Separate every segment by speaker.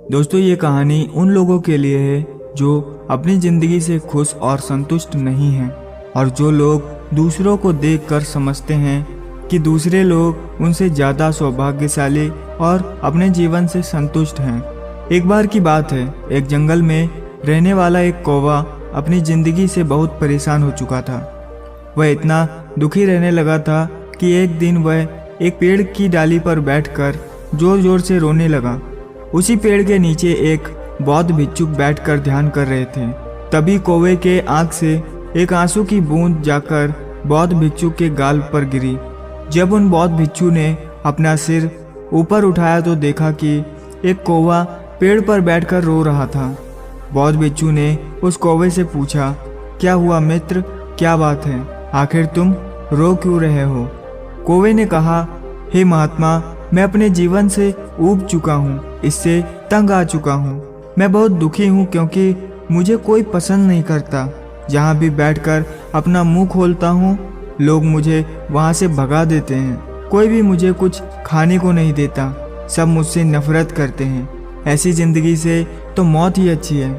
Speaker 1: दोस्तों, ये कहानी उन लोगों के लिए है जो अपनी ज़िंदगी से खुश और संतुष्ट नहीं हैं, और जो लोग दूसरों को देखकर समझते हैं कि दूसरे लोग उनसे ज़्यादा सौभाग्यशाली और अपने जीवन से संतुष्ट हैं। एक बार की बात है, एक जंगल में रहने वाला एक कौवा अपनी ज़िंदगी से बहुत परेशान हो चुका था। वह इतना दुखी रहने लगा था कि एक दिन वह एक पेड़ की डाली पर बैठकर जोर जोर से रोने लगा। उसी पेड़ के नीचे एक बौद्ध भिक्षुक बैठकर ध्यान कर रहे थे। तभी कौवे के आंख से एक आंसू की बूंद जाकर बौद्ध भिक्षुक के गाल पर गिरी। जब उन बौद्ध भिक्षु ने अपना सिर ऊपर उठाया तो देखा कि एक कौवा पेड़ पर बैठकर रो रहा था। बौद्ध भिक्षु ने उस कौवे से पूछा, क्या हुआ मित्र, क्या बात है, आखिर तुम रो क्यों रहे हो? कौवे ने कहा, हे महात्मा, मैं अपने जीवन से ऊब चुका हूँ, इससे तंग आ चुका हूँ। मैं बहुत दुखी हूँ क्योंकि मुझे कोई पसंद नहीं करता। जहाँ भी बैठकर अपना मुंह खोलता हूँ, लोग मुझे वहाँ से भगा देते हैं। कोई भी मुझे कुछ खाने को नहीं देता, सब मुझसे नफरत करते हैं। ऐसी जिंदगी से तो मौत ही अच्छी है।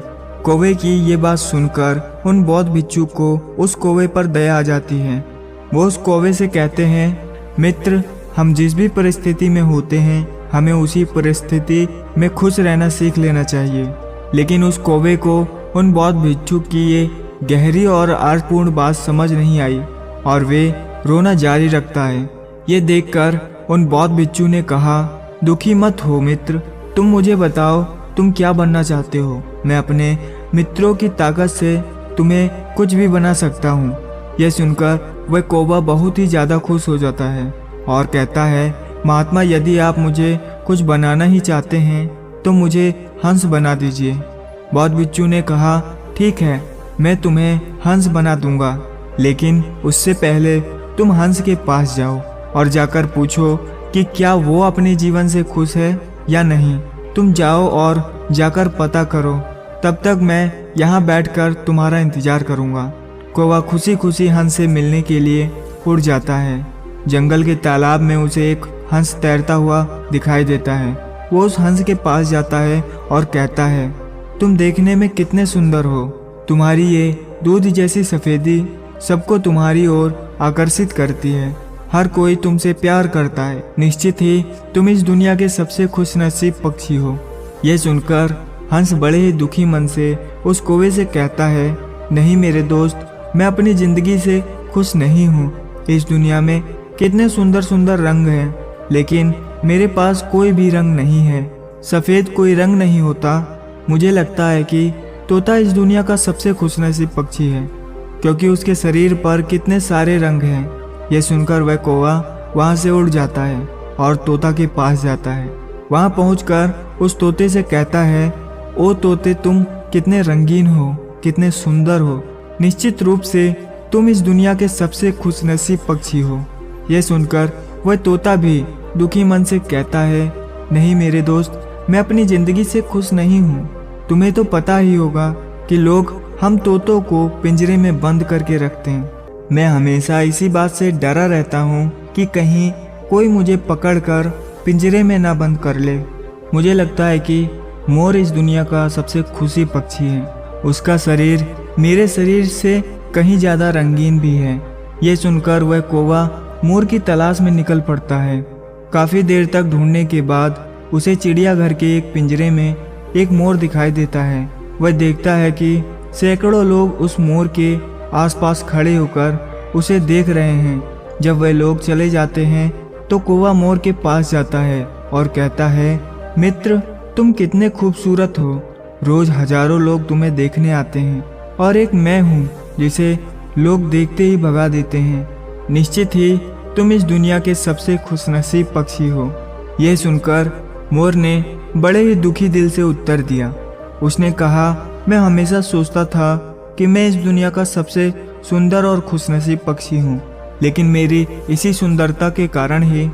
Speaker 1: कौवे की ये बात सुनकर उन बौद्ध भिक्षु को उस कौवे पर दया आ जाती है। वो उस कौवे से कहते हैं, मित्र, हम जिस भी परिस्थिति में होते हैं, हमें उसी परिस्थिति में खुश रहना सीख लेना चाहिए। लेकिन उस कौवे को उन बौद्ध भिक्षु की ये गहरी और अर्थपूर्ण बात समझ नहीं आई और वे रोना जारी रखता है। ये देखकर उन बौद्ध भिक्षु ने कहा, दुखी मत हो मित्र, तुम मुझे बताओ तुम क्या बनना चाहते हो। मैं अपने मित्रों की ताकत से तुम्हें कुछ भी बना सकता हूँ। यह सुनकर वह कौवा बहुत ही ज़्यादा खुश हो जाता है और कहता है, महात्मा, यदि आप मुझे कुछ बनाना ही चाहते हैं तो मुझे हंस बना दीजिए। बौद्ध भिक्षु ने कहा, ठीक है, मैं तुम्हें हंस बना दूंगा, लेकिन उससे पहले तुम हंस के पास जाओ और जाकर पूछो कि क्या वो अपने जीवन से खुश है या नहीं। तुम जाओ और जाकर पता करो, तब तक मैं यहाँ बैठकर तुम्हारा इंतजार करूँगा। कौवा खुशी खुशी हंस से मिलने के लिए उड़ जाता है। जंगल के तालाब में उसे एक हंस तैरता हुआ दिखाई देता है। वो उस हंस के पास जाता है और कहता है, तुम देखने में कितने सुंदर हो। तुम्हारी ये दूध जैसी सफ़ेदी सबको तुम्हारी ओर आकर्षित करती है। हर कोई तुमसे प्यार करता है। निश्चित ही तुम इस दुनिया के सबसे खुशनसीब पक्षी हो। यह सुनकर हंस बड़े ही दुखी मन से उस कौवे से कहता है, नहीं मेरे दोस्त, मैं अपनी ज़िंदगी से खुश नहीं हूँ। इस दुनिया में कितने सुंदर सुंदर रंग हैं, लेकिन मेरे पास कोई भी रंग नहीं है। सफ़ेद कोई रंग नहीं होता। मुझे लगता है कि तोता इस दुनिया का सबसे खुशनसीब पक्षी है, क्योंकि उसके शरीर पर कितने सारे रंग हैं। यह सुनकर वह कौवा वहाँ से उड़ जाता है और तोता के पास जाता है। वहाँ पहुँचकर उस तोते से कहता है, ओ तोते, तुम कितने रंगीन हो, कितने सुंदर हो। निश्चित रूप से तुम इस दुनिया के सबसे खुशनसीब पक्षी हो। यह सुनकर वह तोता भी दुखी मन से कहता है, नहीं मेरे दोस्त, मैं अपनी ज़िंदगी से खुश नहीं हूँ। तुम्हें तो पता ही होगा कि लोग हम तोतों को पिंजरे में बंद करके रखते हैं। मैं हमेशा इसी बात से डरा रहता हूँ कि कहीं कोई मुझे पकड़कर पिंजरे में ना बंद कर ले। मुझे लगता है कि मोर इस दुनिया का सबसे खुशी पक्षी है। उसका शरीर मेरे शरीर से कहीं ज़्यादा रंगीन भी है। ये सुनकर वह कौवा मोर की तलाश में निकल पड़ता है। काफ़ी देर तक ढूंढने के बाद उसे चिड़ियाघर के एक पिंजरे में एक मोर दिखाई देता है। वह देखता है कि सैकड़ों लोग उस मोर के आसपास खड़े होकर उसे देख रहे हैं। जब वह लोग चले जाते हैं तो कौवा मोर के पास जाता है और कहता है, मित्र, तुम कितने खूबसूरत हो। रोज हजारों लोग तुम्हें देखने आते हैं और एक मैं हूँ जिसे लोग देखते ही भगा देते हैं। निश्चित ही तुम इस दुनिया के सबसे खुशनसीब पक्षी हो। यह सुनकर मोर ने बड़े ही दुखी दिल से उत्तर दिया। उसने कहा, मैं हमेशा सोचता था कि मैं इस दुनिया का सबसे सुंदर और खुशनसीब पक्षी हूँ, लेकिन मेरी इसी सुंदरता के कारण ही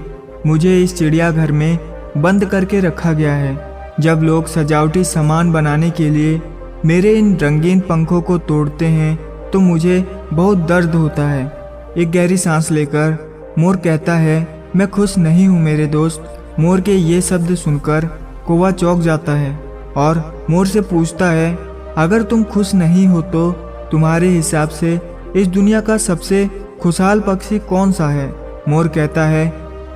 Speaker 1: मुझे इस चिड़ियाघर में बंद करके रखा गया है। जब लोग सजावटी सामान बनाने के लिए मेरे इन रंगीन पंखों को तोड़ते हैं तो मुझे बहुत दर्द होता है। एक गहरी सांस लेकर मोर कहता है, मैं खुश नहीं हूँ मेरे दोस्त। मोर के ये शब्द सुनकर कौवा चौंक जाता है और मोर से पूछता है, अगर तुम खुश नहीं हो तो तुम्हारे हिसाब से इस दुनिया का सबसे खुशहाल पक्षी कौन सा है? मोर कहता है,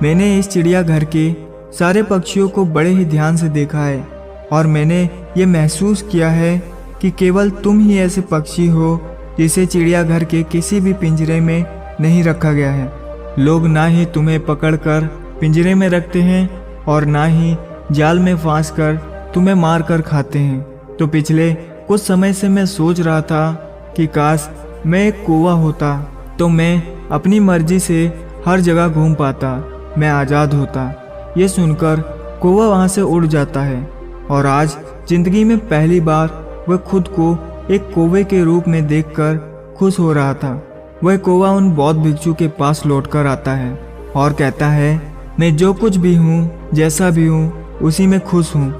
Speaker 1: मैंने इस चिड़ियाघर के सारे पक्षियों को बड़े ही ध्यान से देखा है और मैंने ये महसूस किया है कि केवल तुम ही ऐसे पक्षी हो जिसे चिड़ियाघर के किसी भी पिंजरे में नहीं रखा गया है। लोग ना ही तुम्हें पकड़कर पिंजरे में रखते हैं और ना ही जाल में फांस कर तुम्हें मार कर खाते हैं। तो पिछले कुछ समय से मैं सोच रहा था कि काश मैं एक कौवा होता तो मैं अपनी मर्जी से हर जगह घूम पाता, मैं आज़ाद होता। ये सुनकर कौवा वहाँ से उड़ जाता है और आज जिंदगी में पहली बार वह खुद को एक कौवे के रूप में देखकर खुश हो रहा था। वह कौवा उन बौद्ध भिक्षु के पास लौटकर आता है और कहता है, मैं जो कुछ भी हूँ, जैसा भी हूँ, उसी में खुश हूँ।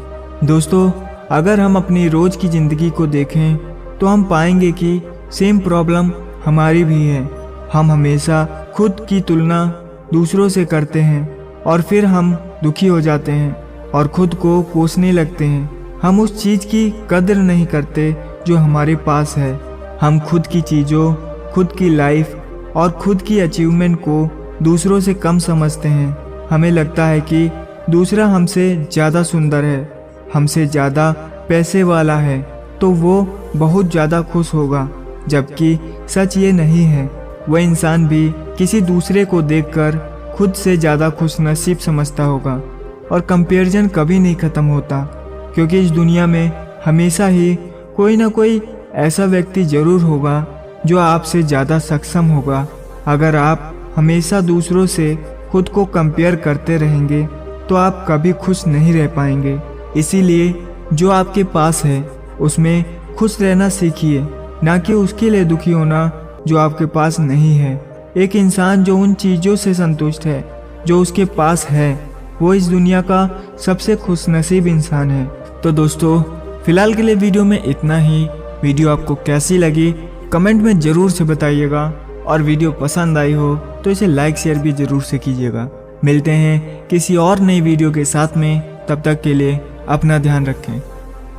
Speaker 1: दोस्तों, अगर हम अपनी रोज की जिंदगी को देखें तो हम पाएंगे कि सेम प्रॉब्लम हमारी भी है। हम हमेशा खुद की तुलना दूसरों से करते हैं और फिर हम दुखी हो जाते हैं और खुद को कोसने लगते हैं। हम उस चीज़ की कदर नहीं करते जो हमारे पास है। हम खुद की चीज़ों, खुद की लाइफ और खुद की अचीवमेंट को दूसरों से कम समझते हैं। हमें लगता है कि दूसरा हमसे ज़्यादा सुंदर है, हमसे ज़्यादा पैसे वाला है, तो वो बहुत ज़्यादा खुश होगा, जबकि सच ये नहीं है। वह इंसान भी किसी दूसरे को देखकर खुद से ज़्यादा खुश नसीब समझता होगा और कंपैरिजन कभी नहीं ख़त्म होता, क्योंकि इस दुनिया में हमेशा ही कोई ना कोई ऐसा व्यक्ति ज़रूर होगा जो आपसे ज़्यादा सक्षम होगा। अगर आप हमेशा दूसरों से खुद को कंपेयर करते रहेंगे तो आप कभी खुश नहीं रह पाएंगे। इसीलिए जो आपके पास है उसमें खुश रहना सीखिए, ना कि उसके लिए दुखी होना जो आपके पास नहीं है। एक इंसान जो उन चीज़ों से संतुष्ट है जो उसके पास है, वो इस दुनिया का सबसे खुशनसीब इंसान है। तो दोस्तों, फिलहाल के लिए वीडियो में इतना ही। वीडियो आपको कैसी लगी कमेंट में ज़रूर से बताइएगा और वीडियो पसंद आई हो तो इसे लाइक शेयर भी ज़रूर से कीजिएगा। मिलते हैं किसी और नई वीडियो के साथ में, तब तक के लिए अपना ध्यान रखें।